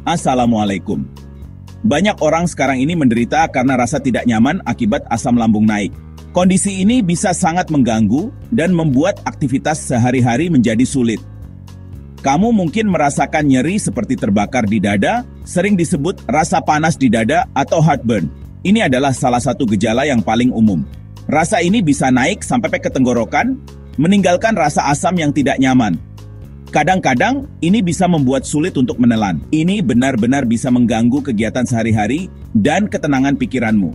Assalamualaikum. Banyak orang sekarang ini menderita karena rasa tidak nyaman akibat asam lambung naik. Kondisi ini bisa sangat mengganggu dan membuat aktivitas sehari-hari menjadi sulit. Kamu mungkin merasakan nyeri seperti terbakar di dada, sering disebut rasa panas di dada atau heartburn. Ini adalah salah satu gejala yang paling umum. Rasa ini bisa naik sampai ke tenggorokan, meninggalkan rasa asam yang tidak nyaman. Kadang-kadang, ini bisa membuat sulit untuk menelan. Ini benar-benar bisa mengganggu kegiatan sehari-hari dan ketenangan pikiranmu.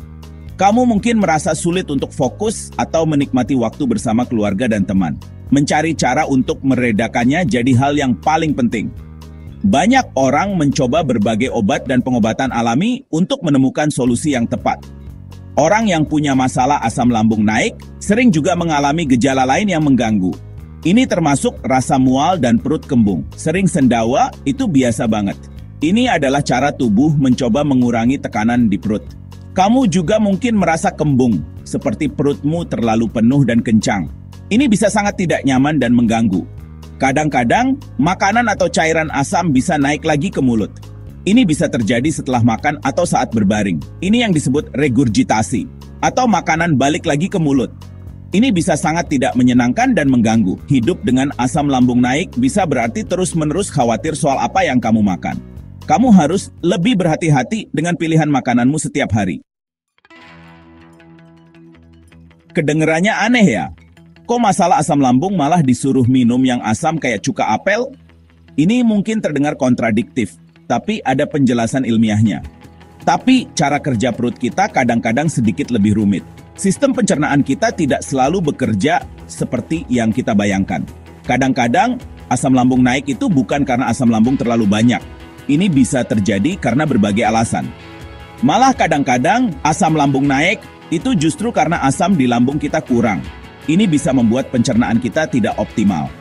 Kamu mungkin merasa sulit untuk fokus atau menikmati waktu bersama keluarga dan teman. Mencari cara untuk meredakannya jadi hal yang paling penting. Banyak orang mencoba berbagai obat dan pengobatan alami untuk menemukan solusi yang tepat. Orang yang punya masalah asam lambung naik sering juga mengalami gejala lain yang mengganggu. Ini termasuk rasa mual dan perut kembung. Sering sendawa, itu biasa banget. Ini adalah cara tubuh mencoba mengurangi tekanan di perut. Kamu juga mungkin merasa kembung, seperti perutmu terlalu penuh dan kencang. Ini bisa sangat tidak nyaman dan mengganggu. Kadang-kadang, makanan atau cairan asam bisa naik lagi ke mulut. Ini bisa terjadi setelah makan atau saat berbaring. Ini yang disebut regurgitasi, atau makanan balik lagi ke mulut. Ini bisa sangat tidak menyenangkan dan mengganggu. Hidup dengan asam lambung naik bisa berarti terus-menerus khawatir soal apa yang kamu makan. Kamu harus lebih berhati-hati dengan pilihan makananmu setiap hari. Kedengerannya aneh ya? Kok masalah asam lambung malah disuruh minum yang asam kayak cuka apel? Ini mungkin terdengar kontradiktif, tapi ada penjelasan ilmiahnya. Tapi cara kerja perut kita kadang-kadang sedikit lebih rumit. Sistem pencernaan kita tidak selalu bekerja seperti yang kita bayangkan. Kadang-kadang asam lambung naik itu bukan karena asam lambung terlalu banyak. Ini bisa terjadi karena berbagai alasan. Malah kadang-kadang asam lambung naik itu justru karena asam di lambung kita kurang. Ini bisa membuat pencernaan kita tidak optimal.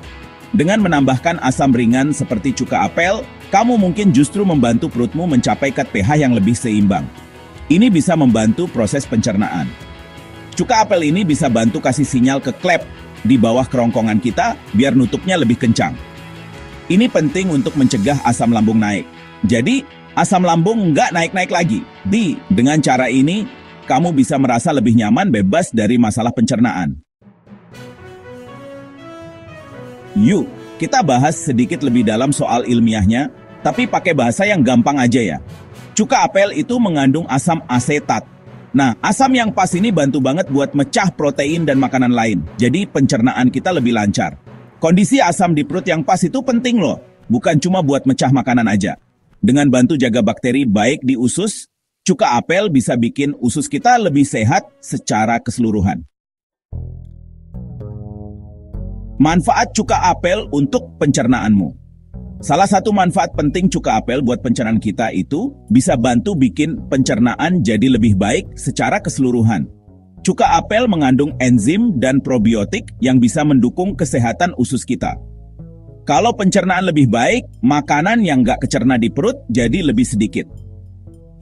Dengan menambahkan asam ringan seperti cuka apel, kamu mungkin justru membantu perutmu mencapai kat pH yang lebih seimbang. Ini bisa membantu proses pencernaan. Cuka apel ini bisa bantu kasih sinyal ke klep di bawah kerongkongan kita biar nutupnya lebih kencang. Ini penting untuk mencegah asam lambung naik. Jadi, asam lambung nggak naik-naik lagi. Dengan cara ini, kamu bisa merasa lebih nyaman bebas dari masalah pencernaan. Yuk, kita bahas sedikit lebih dalam soal ilmiahnya, tapi pakai bahasa yang gampang aja ya. Cuka apel itu mengandung asam asetat. Nah, asam yang pas ini bantu banget buat mecah protein dan makanan lain. Jadi pencernaan kita lebih lancar. Kondisi asam di perut yang pas itu penting loh. Bukan cuma buat mecah makanan aja. Dengan bantu jaga bakteri baik di usus, cuka apel bisa bikin usus kita lebih sehat secara keseluruhan. Manfaat cuka apel untuk pencernaanmu. Salah satu manfaat penting cuka apel buat pencernaan kita itu bisa bantu bikin pencernaan jadi lebih baik secara keseluruhan. Cuka apel mengandung enzim dan probiotik yang bisa mendukung kesehatan usus kita. Kalau pencernaan lebih baik, makanan yang nggak kecerna di perut jadi lebih sedikit.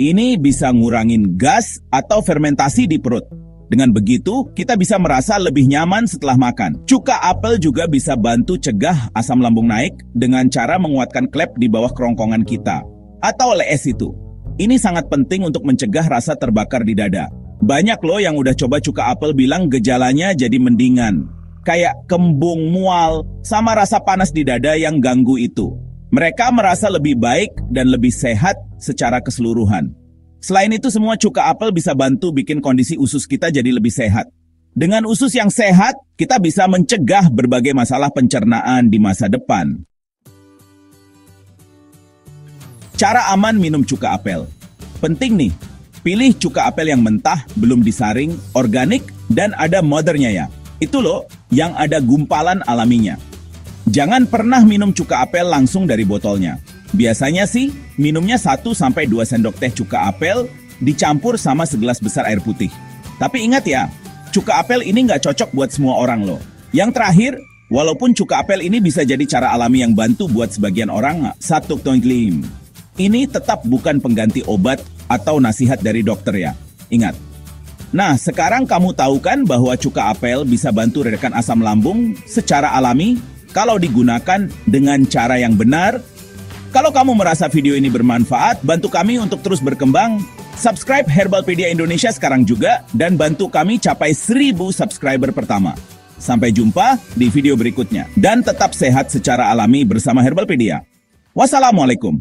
Ini bisa ngurangin gas atau fermentasi di perut. Dengan begitu, kita bisa merasa lebih nyaman setelah makan. Cuka apel juga bisa bantu cegah asam lambung naik dengan cara menguatkan klep di bawah kerongkongan kita, atau lees itu. Ini sangat penting untuk mencegah rasa terbakar di dada. Banyak loh yang udah coba cuka apel bilang gejalanya jadi mendingan. Kayak kembung, mual, sama rasa panas di dada yang ganggu itu. Mereka merasa lebih baik dan lebih sehat secara keseluruhan. Selain itu, semua cuka apel bisa bantu bikin kondisi usus kita jadi lebih sehat. Dengan usus yang sehat, kita bisa mencegah berbagai masalah pencernaan di masa depan. Cara aman minum cuka apel. Penting nih, pilih cuka apel yang mentah, belum disaring, organik, dan ada mothernya ya. Itu loh, yang ada gumpalan alaminya. Jangan pernah minum cuka apel langsung dari botolnya. Biasanya sih, minumnya 1-2 sendok teh cuka apel dicampur sama segelas besar air putih. Tapi ingat ya, cuka apel ini nggak cocok buat semua orang loh. Yang terakhir, walaupun cuka apel ini bisa jadi cara alami yang bantu buat sebagian orang, ini tetap bukan pengganti obat atau nasihat dari dokter ya. Ingat. Nah, sekarang kamu tahu kan bahwa cuka apel bisa bantu redakan asam lambung secara alami kalau digunakan dengan cara yang benar. Kalau kamu merasa video ini bermanfaat, bantu kami untuk terus berkembang. Subscribe Herbalpedia Indonesia sekarang juga dan bantu kami capai 1000 subscriber pertama. Sampai jumpa di video berikutnya. Dan tetap sehat secara alami bersama Herbalpedia. Wassalamualaikum.